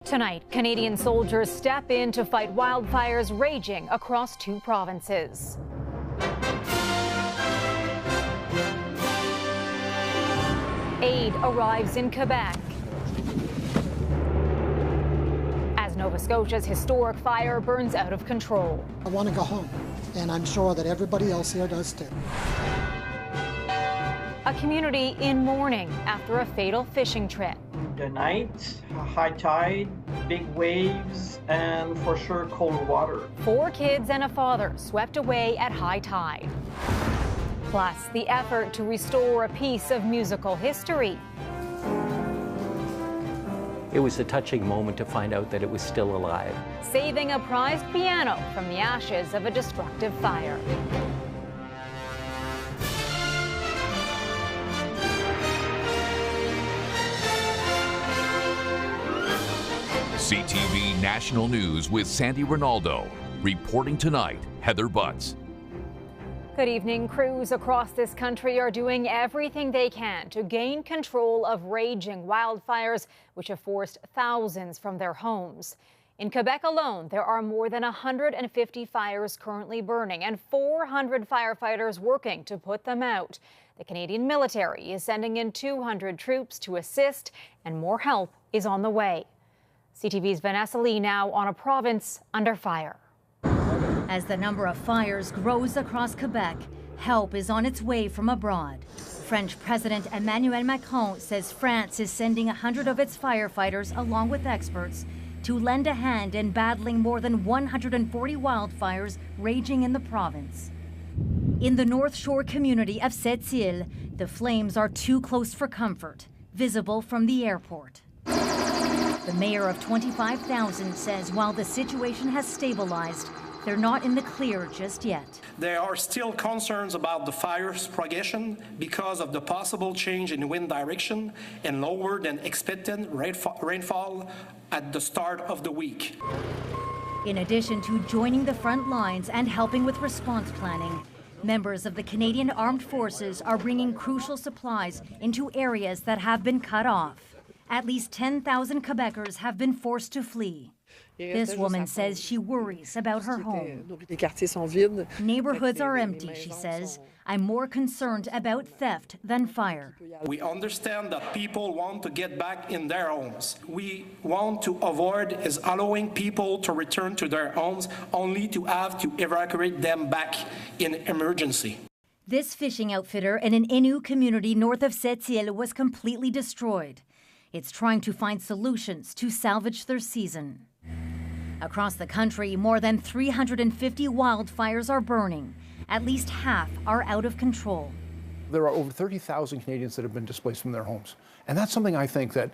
Tonight, Canadian soldiers step in to fight wildfires raging across 2 provinces. Aid arrives in Quebec as Nova Scotia's historic fire burns out of control. I want to go home, and I'm sure that everybody else here does too. A community in mourning after a fatal fishing trip. The night, high tide, big waves, and for sure cold water. 4 kids and a father swept away at high tide. Plus, the effort to restore a piece of musical history. It was a touching moment to find out that it was still alive. Saving a prized piano from the ashes of a destructive fire. CTV National News with Sandy Ronaldo. Reporting tonight, Heather Butts. Good evening. Crews across this country are doing everything they can to gain control of raging wildfires, which have forced thousands from their homes. In Quebec alone, there are more than 150 fires currently burning and 400 firefighters working to put them out. The Canadian military is sending in 200 troops to assist, and more help is on the way. CTV's Vanessa Lee now on a province under fire. As the number of fires grows across Quebec, help is on its way from abroad. French President Emmanuel Macron says France is sending 100 of its firefighters along with experts to lend a hand in battling more than 140 wildfires raging in the province. In the North Shore community of Sept-Îles, the flames are too close for comfort, visible from the airport. The mayor of 25,000 says while the situation has stabilized, they're not in the clear just yet. There are still concerns about the fire's progression because of the possible change in wind direction and lower than expected rainfall at the start of the week. In addition to joining the front lines and helping with response planning, members of the Canadian Armed Forces are bringing crucial supplies into areas that have been cut off. At least 10,000 Quebecers have been forced to flee. This woman says she worries about her home. Neighborhoods are empty, she says. I'm more concerned about theft than fire. We understand that people want to get back in their homes. We want to avoid is allowing people to return to their homes only to have to evacuate them back in emergency. This fishing outfitter in an Innu community north of Sept-Îles was completely destroyed. It's trying to find solutions to salvage their season. Across the country, more than 350 wildfires are burning. At least half are out of control. There are over 30,000 Canadians that have been displaced from their homes. And that's something I think that,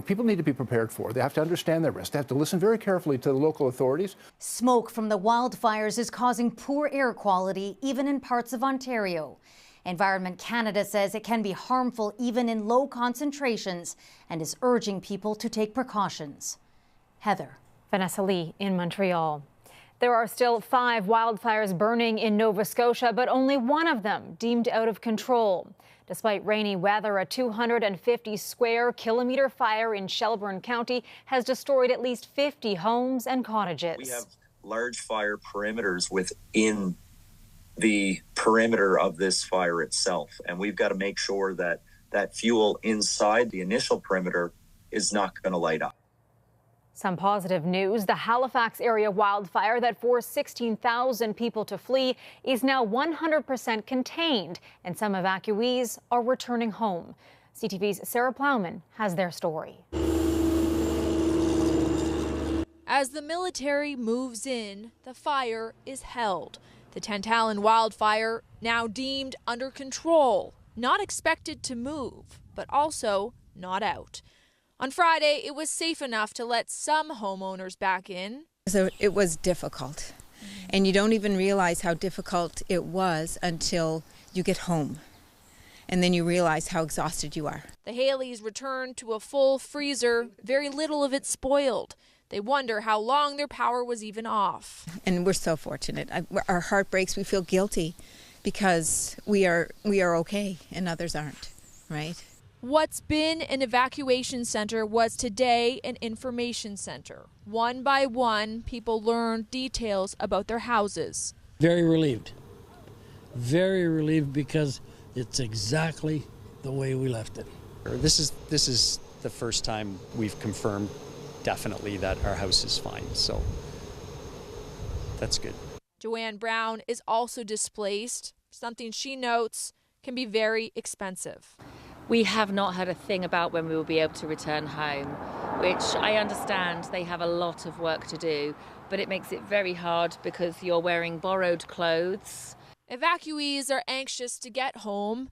people need to be prepared for. They have to understand their risk. They have to listen very carefully to the local authorities. Smoke from the wildfires is causing poor air quality, even in parts of Ontario. Environment Canada says it can be harmful even in low concentrations and is urging people to take precautions. Heather. Vanessa Lee in Montreal. There are still 5 wildfires burning in Nova Scotia, but only one of them deemed out of control. Despite rainy weather, a 250 square kilometer fire in Shelburne County has destroyed at least 50 homes and cottages. We have large fire perimeters within the perimeter of this fire itself, and we've got to make sure that that fuel inside the initial perimeter is not going to light up. Some positive news. The Halifax area wildfire that forced 16,000 people to flee is now 100% contained, and some evacuees are returning home. CTV's Sarah Plowman has their story. As the military moves in, the fire is held. The Tantalin wildfire now deemed under control, not expected to move, but also not out. On Friday, it was safe enough to let some homeowners back in. So it was difficult, and you don't even realize how difficult it was until you get home, and then you realize how exhausted you are. The Haleys returned to a full freezer, very little of it spoiled. They wonder how long their power was even off. And we're so fortunate. Our heart breaks. We feel guilty because we are okay and others aren't, right? What's been an evacuation center was today an information center. One by one, people learned details about their houses. Very relieved because it's exactly the way we left it. This is the first time we've confirmed definitely that our house is fine, so that's good. Joanne Brown is also displaced, something she notes can be very expensive. We have not heard a thing about when we will be able to return home, which I understand they have a lot of work to do, but it makes it very hard because you're wearing borrowed clothes. Evacuees are anxious to get home.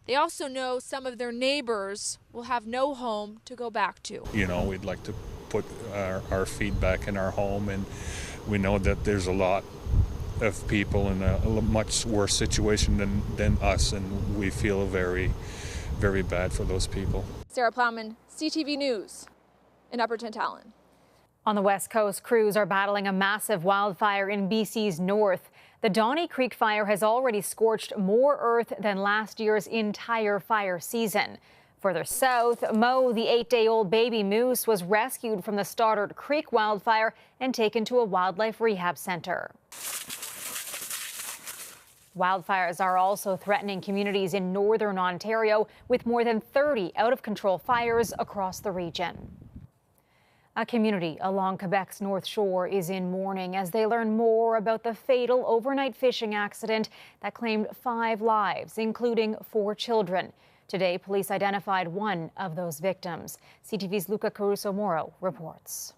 They also know some of their neighbors will have no home to go back to. You know, we'd like to put our feet back in our home, and we know that there's a lot of people in a much worse situation than us, and we feel very, very bad for those people. Sarah Plowman, CTV News in Upper Tantallon. On the West Coast, crews are battling a massive wildfire in BC's north. The Donny Creek fire has already scorched more earth than last year's entire fire season. Further south, Mo, the 8-day-old baby moose, was rescued from the Stoddard Creek wildfire and taken to a wildlife rehab center. Wildfires are also threatening communities in northern Ontario, with more than 30 out-of-control fires across the region. A community along Quebec's North Shore is in mourning as they learn more about the fatal overnight fishing accident that claimed 5 lives, including 4 children. Today, police identified one of those victims. CTV's Luca Caruso-Moro reports.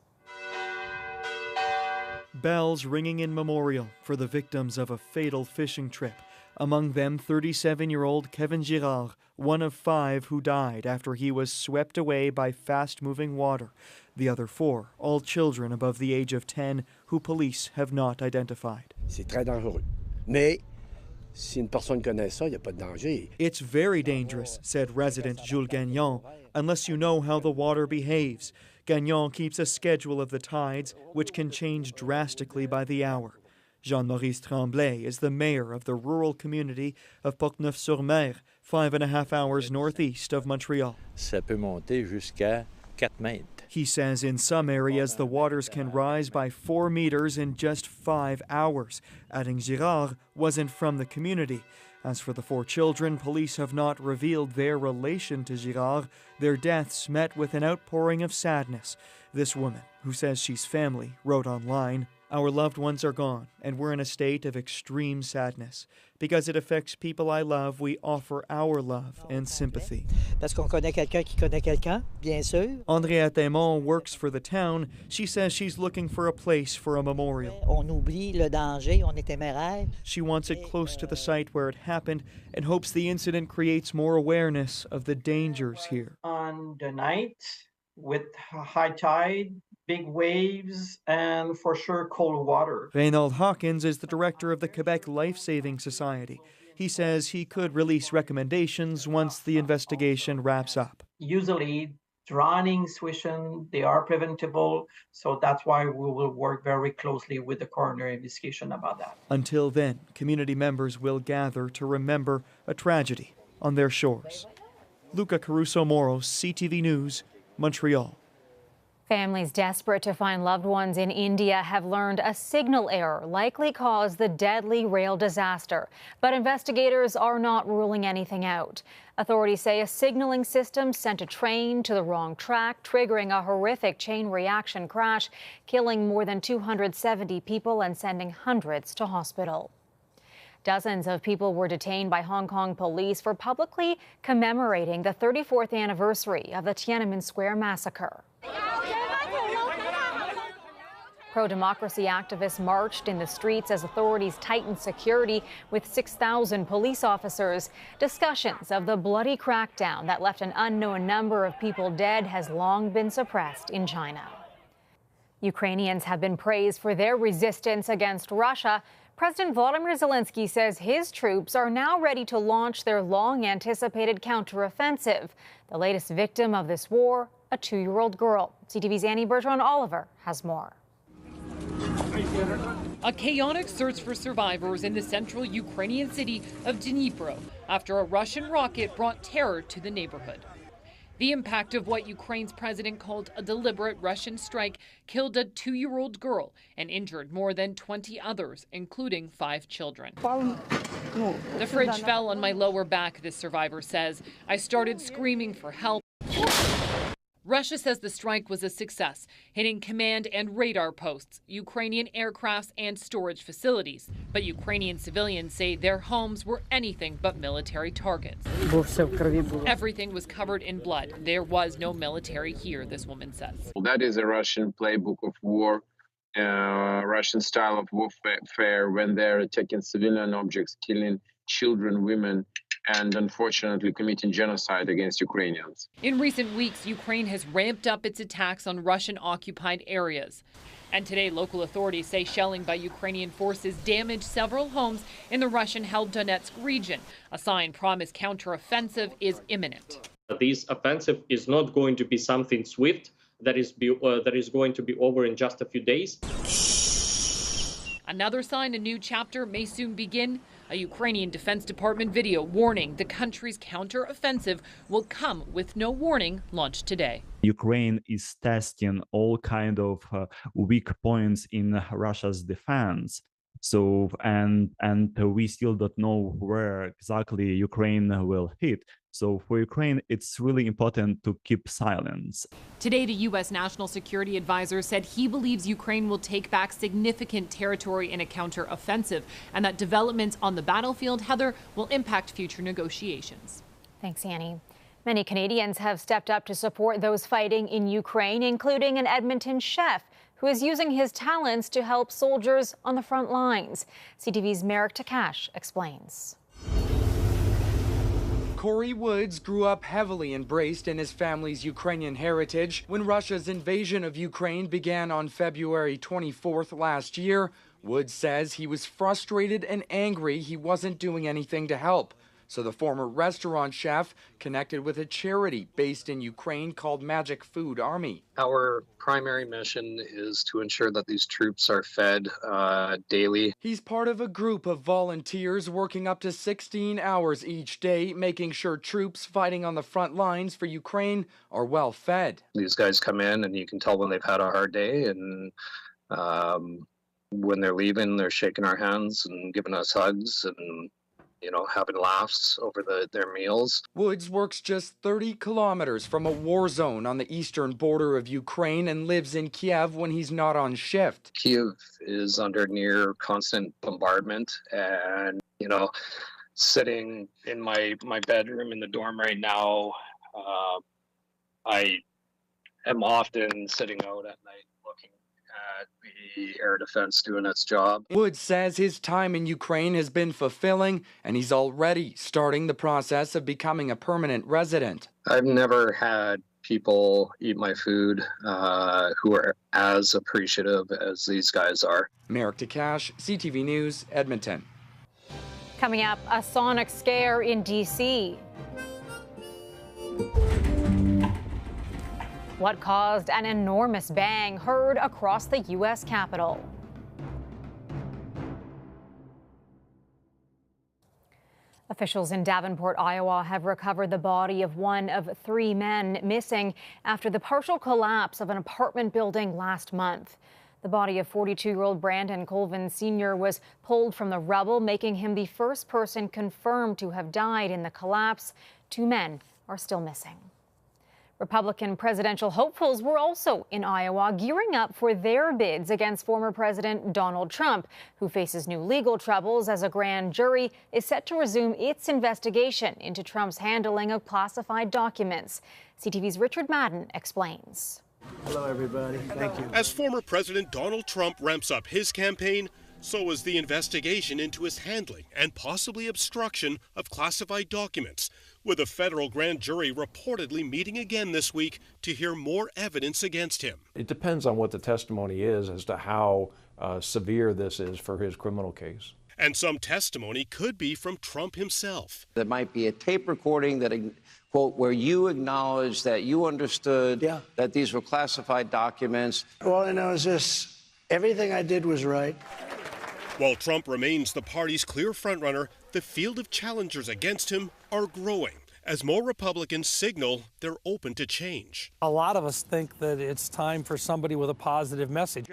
Bells ringing in memorial for the victims of a fatal fishing trip. Among them, 37-year-old Kevin Girard, one of 5 who died after he was swept away by fast-moving water. The other 4, all children above the age of 10, who police have not identified. C'est très dangereux. Mais si une personne connaît ça, il n'y a pas de danger. It's very dangerous, said resident Jules Gagnon, unless you know how the water behaves. Gagnon keeps a schedule of the tides, which can change drastically by the hour. Jean-Maurice Tremblay is the mayor of the rural community of Portneuf-sur-Mer, 5.5 hours northeast of Montreal. Ça peut monter jusqu'à 4 mètres. He says in some areas the waters can rise by 4 meters in just 5 hours. Adding Girard wasn't from the community. As for the 4 children, police have not revealed their relation to Girard. Their deaths met with an outpouring of sadness. This woman, who says she's family, wrote online, "Our loved ones are gone, and we're in a state of extreme sadness. Because it affects people I love, we offer our love and sympathy." Parce qu'on connaît quelqu'un qui connaît quelqu'un, bien sûr. Andrea Thémon works for the town. She says she's looking for a place for a memorial. On oublie le danger, on est téméraire. She wants it close to the site where it happened and hopes the incident creates more awareness of the dangers here. On the night, with high tide, big waves, and for sure cold water. Reynold Hawkins is the director of the Quebec Life Saving Society. He says he could release recommendations once the investigation wraps up. Usually, drowning, swishing, they are preventable, so that's why we will work very closely with the coroner investigation about that. Until then, community members will gather to remember a tragedy on their shores. Luca Caruso-Moro, CTV News, Montreal. Families desperate to find loved ones in India have learned a signal error likely caused the deadly rail disaster. But investigators are not ruling anything out. Authorities say a signaling system sent a train to the wrong track, triggering a horrific chain reaction crash, killing more than 270 people and sending hundreds to hospital. Dozens of people were detained by Hong Kong police for publicly commemorating the 34th anniversary of the Tiananmen Square massacre. Pro-democracy activists marched in the streets as authorities tightened security with 6,000 police officers. Discussions of the bloody crackdown that left an unknown number of people dead has long been suppressed in China. Ukrainians have been praised for their resistance against Russia. President Volodymyr Zelensky says his troops are now ready to launch their long-anticipated counteroffensive. The latest victim of this war, a 2-year-old girl. CTV's Annie Bergeron Oliver has more. A chaotic search for survivors in the central Ukrainian city of Dnipro after a Russian rocket brought terror to the neighborhood. The impact of what Ukraine's president called a deliberate Russian strike killed a 2-year-old girl and injured more than 20 others, including 5 children. The fridge fell on my lower back, this survivor says. I started screaming for help. Russia says the strike was a success, hitting command and radar posts, Ukrainian aircrafts and storage facilities. But Ukrainian civilians say their homes were anything but military targets. Everything was covered in blood. There was no military here, this woman says. Well, that is a Russian playbook of war, Russian style of warfare when they're attacking civilian objects, killing children, women, and unfortunately committing genocide against Ukrainians. In recent weeks, Ukraine has ramped up its attacks on Russian-occupied areas. And today, local authorities say shelling by Ukrainian forces damaged several homes in the Russian-held Donetsk region. A sign promised counter-offensive is imminent. This offensive is not going to be something swift that is going to be over in just a few days. Another sign a new chapter may soon begin. A Ukrainian Defense Department video warning the country's counter-offensive will come with no warning launched today. Ukraine is testing all kind of weak points in Russia's defense. So, and we still don't know where exactly Ukraine will hit. So for Ukraine, it's really important to keep silence. Today, the U.S. National Security Advisor said he believes Ukraine will take back significant territory in a counter-offensive and that developments on the battlefield, Heather, will impact future negotiations. Thanks, Annie. Many Canadians have stepped up to support those fighting in Ukraine, including an Edmonton chef who is using his talents to help soldiers on the front lines. CTV's Marek Takash explains. Corey Woods grew up heavily embraced in his family's Ukrainian heritage. When Russia's invasion of Ukraine began on February 24th last year, Woods says he was frustrated and angry he wasn't doing anything to help. So the former restaurant chef connected with a charity based in Ukraine called Magic Food Army. Our primary mission is to ensure that these troops are fed daily. He's part of a group of volunteers working up to 16 hours each day, making sure troops fighting on the front lines for Ukraine are well fed. These guys come in and you can tell when they've had a hard day, and when they're leaving, they're shaking our hands and giving us hugs and having laughs over their meals. Woods works just 30 kilometers from a war zone on the eastern border of Ukraine and lives in Kiev when he's not on shift. Kiev is under near constant bombardment, and, sitting in my bedroom in the dorm right now, I am often sitting out at night looking at the air defense doing its job. Woods says his time in Ukraine has been fulfilling, and he's already starting the process of becoming a permanent resident. I've never had people eat my food who are as appreciative as these guys are. Marek Takash, CTV News, Edmonton. Coming up, a sonic scare in D.C. What caused an enormous bang heard across the U.S. Capitol? Officials in Davenport, Iowa have recovered the body of one of 3 men missing after the partial collapse of an apartment building last month. The body of 42-year-old Brandon Colvin Sr. was pulled from the rubble, making him the first person confirmed to have died in the collapse. 2 men are still missing. Republican presidential hopefuls were also in Iowa, gearing up for their bids against former President Donald Trump, who faces new legal troubles as a grand jury is set to resume its investigation into Trump's handling of classified documents. CTV's Richard Madden explains. Hello, everybody. Thank you. As former President Donald Trump ramps up his campaign, so is the investigation into his handling and possibly obstruction of classified documents, with a federal grand jury reportedly meeting again this week to hear more evidence against him. It depends on what the testimony is as to how severe this is for his criminal case. And some testimony could be from Trump himself. There might be a tape recording that, quote, where you acknowledge that you understood that these were classified documents. All I know is this. Everything I did was right. While Trump remains the party's clear frontrunner, the field of challengers against him are growing as more Republicans signal they're open to change. A lot of us think that it's time for somebody with a positive message.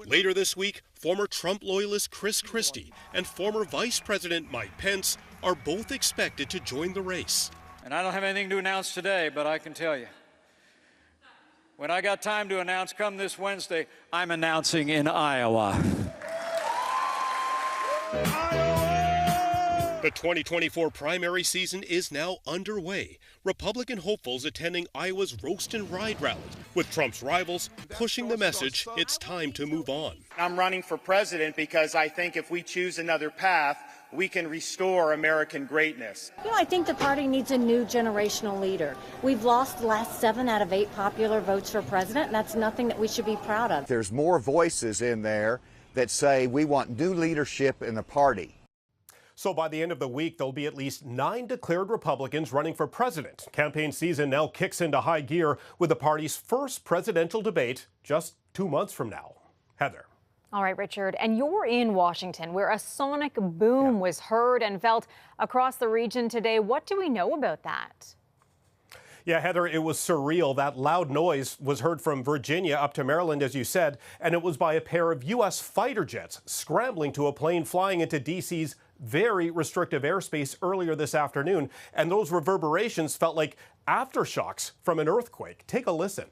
Later this week, former Trump loyalist Chris Christie and former Vice President Mike Pence are both expected to join the race. And I don't have anything to announce today, but I can tell you, when I got time to announce come this Wednesday, I'm announcing in Iowa. The 2024 primary season is now underway. Republican hopefuls attending Iowa's Roast and Ride rally, with Trump's rivals pushing the message it's time to move on. I'm running for president because I think if we choose another path, we can restore American greatness. You know, I think the party needs a new generational leader. We've lost the last 7 out of 8 popular votes for president, and that's nothing that we should be proud of. There's more voices in there that say we want new leadership in the party. So by the end of the week, there'll be at least 9 declared Republicans running for president. Campaign season now kicks into high gear with the party's first presidential debate just 2 months from now. Heather. All right, Richard, and you're in Washington, where a sonic boom was heard and felt across the region today. What do we know about that? Yeah, Heather, it was surreal. That loud noise was heard from Virginia up to Maryland, as you said, and it was by a pair of U.S. fighter jets scrambling to a plane flying into D.C.'s very restrictive airspace earlier this afternoon. And those reverberations felt like aftershocks from an earthquake. Take a listen.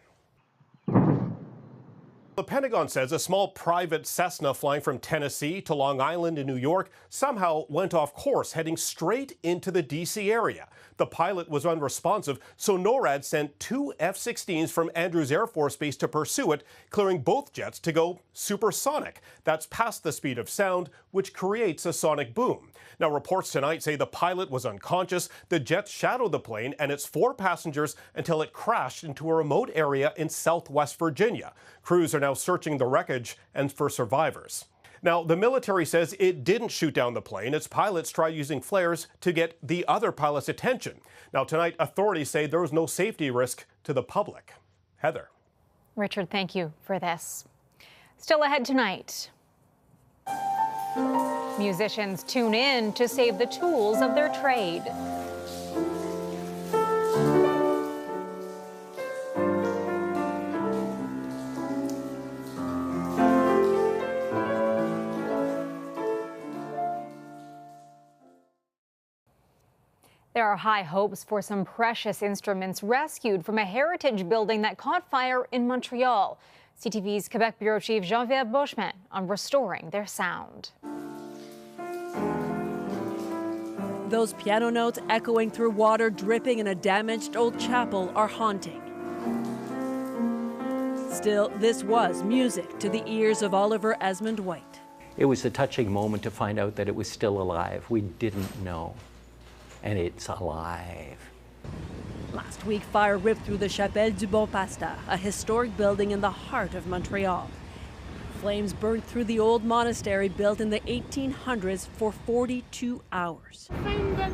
The Pentagon says a small private Cessna flying from Tennessee to Long Island in New York somehow went off course, heading straight into the D.C. area. The pilot was unresponsive, so NORAD sent 2 F-16s from Andrews Air Force Base to pursue it, clearing both jets to go supersonic. That's past the speed of sound, which creates a sonic boom. Now, reports tonight say the pilot was unconscious. The jets shadowed the plane and its 4 passengers until it crashed into a remote area in southwest Virginia. Crews are now searching the wreckage and for survivors. Now, the military says it didn't shoot down the plane. Its pilots tried using flares to get the other pilot's attention. Now, tonight, authorities say there was no safety risk to the public. Heather. Richard, thank you for this. Still ahead tonight. Musicians tune in to save the tools of their trade. There are high hopes for some precious instruments rescued from a heritage building that caught fire in Montreal. CTV's Quebec Bureau Chief Jean-Pierre Boschman on restoring their sound. Those piano notes echoing through water dripping in a damaged old chapel are haunting. Still, this was music to the ears of Oliver Esmond White. It was a touching moment to find out that it was still alive. We didn't know. And it's alive. Last week, fire ripped through the Chapelle du Bon Pasteur, a historic building in the heart of Montreal. Flames burned through the old monastery built in the 1800s for 42 hours.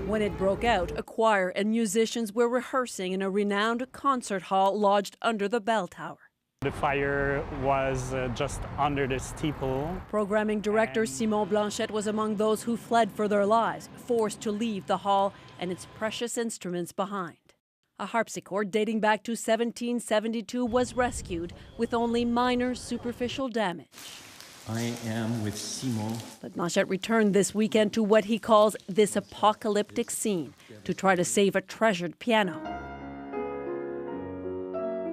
When it broke out, a choir and musicians were rehearsing in a renowned concert hall lodged under the bell tower. The fire was just under the steeple. Programming director Simon Blanchette was among those who fled for their lives, forced to leave the hall and its precious instruments behind. A harpsichord dating back to 1772 was rescued with only minor superficial damage. I am with Simon. But Blanchette returned this weekend to what he calls this apocalyptic scene to try to save a treasured piano.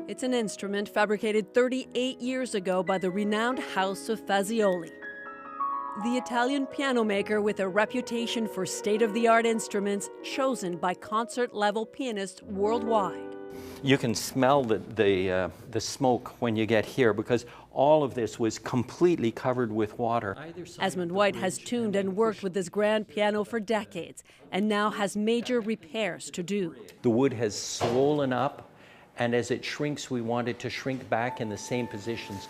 It's an instrument fabricated 38 years ago by the renowned House of Fazioli. The Italian piano maker with a reputation for state-of-the-art instruments chosen by concert-level pianists worldwide. You can smell the smoke when you get here because all of this was completely covered with water. Esmond White has tuned and worked with this grand piano for decades and now has major repairs to do. The wood has swollen up, and as it shrinks, we want it to shrink back in the same positions.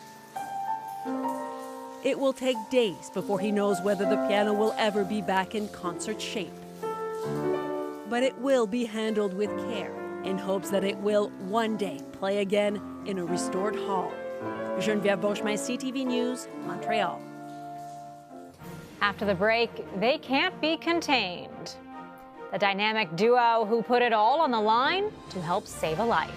It will take days before he knows whether the piano will ever be back in concert shape. But it will be handled with care in hopes that it will one day play again in a restored hall. Geneviève Beauchemin, CTV News, Montreal. After the break, they can't be contained. The dynamic duo who put it all on the line to help save a life.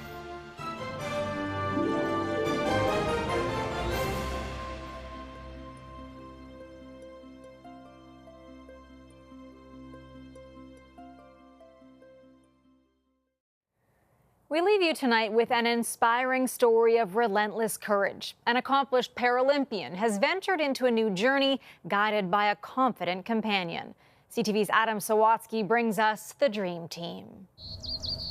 We leave you tonight with an inspiring story of relentless courage. An accomplished Paralympian has ventured into a new journey guided by a confident companion. CTV's Adam Sawatsky brings us the dream team.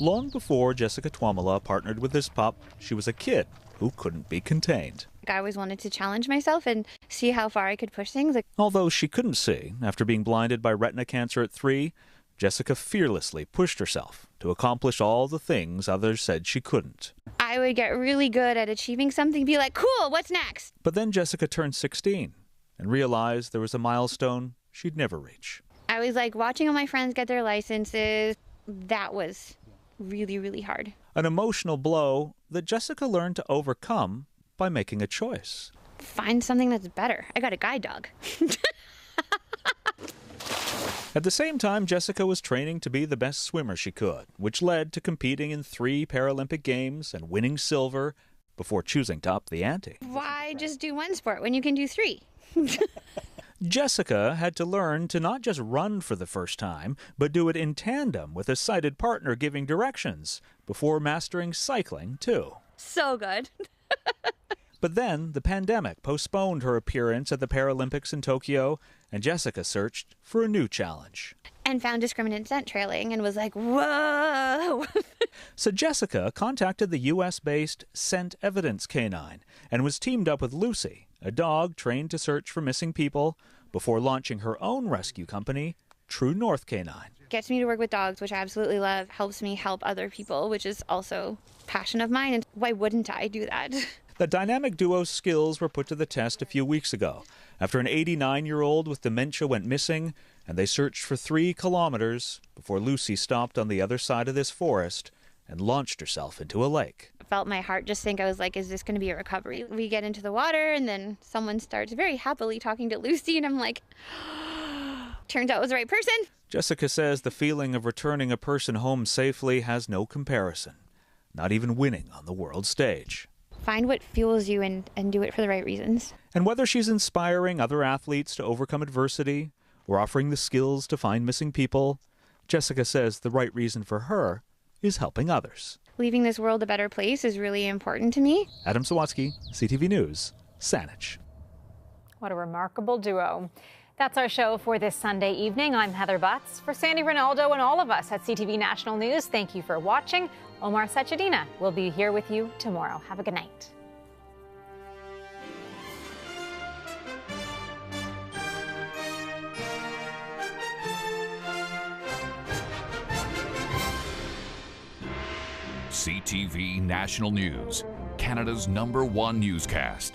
Long before Jessica Twamala partnered with this pup, she was a kid who couldn't be contained. I always wanted to challenge myself and see how far I could push things. Although she couldn't see, after being blinded by retina cancer at 3, Jessica fearlessly pushed herself to accomplish all the things others said she couldn't. I would get really good at achieving something, be like, cool, what's next? But then Jessica turned 16 and realized there was a milestone she'd never reach. I was like watching all my friends get their licenses. That was really, really hard. An emotional blow that Jessica learned to overcome by making a choice. Find something that's better. I got a guide dog. At the same time, Jessica was training to be the best swimmer she could, which led to competing in 3 Paralympic Games and winning silver before choosing to up the ante. Why just do one sport when you can do 3? Jessica had to learn to not just run for the first time, but do it in tandem with a sighted partner giving directions before mastering cycling, too. So good. But then the pandemic postponed her appearance at the Paralympics in Tokyo, and Jessica searched for a new challenge. And found discriminant scent trailing and was like, whoa! So Jessica contacted the U.S.-based Scent Evidence Canine and was teamed up with Lucy, a dog trained to search for missing people, before launching her own rescue company, True North Canine. Gets me to work with dogs, which I absolutely love, helps me help other people, which is also a passion of mine, and why wouldn't I do that? The dynamic duo's skills were put to the test a few weeks ago, after an 89-year-old with dementia went missing, and they searched for 3 kilometers before Lucy stopped on the other side of this forest and launched herself into a lake. I felt my heart just sink. I was like, is this going to be a recovery? We get into the water, and then someone starts very happily talking to Lucy, and I'm like, turns out it was the right person. Jessica says the feeling of returning a person home safely has no comparison, not even winning on the world stage. Find what fuels you and do it for the right reasons. And whether she's inspiring other athletes to overcome adversity or offering the skills to find missing people, Jessica says the right reason for her is helping others. Leaving this world a better place is really important to me. Adam Sawatsky, CTV News, Saanich. What a remarkable duo. That's our show for this Sunday evening. I'm Heather Butts. For Sandy Ronaldo and all of us at CTV National News, thank you for watching. Omar Sachedina will be here with you tomorrow. Have a good night. CTV National News, Canada's #1 newscast.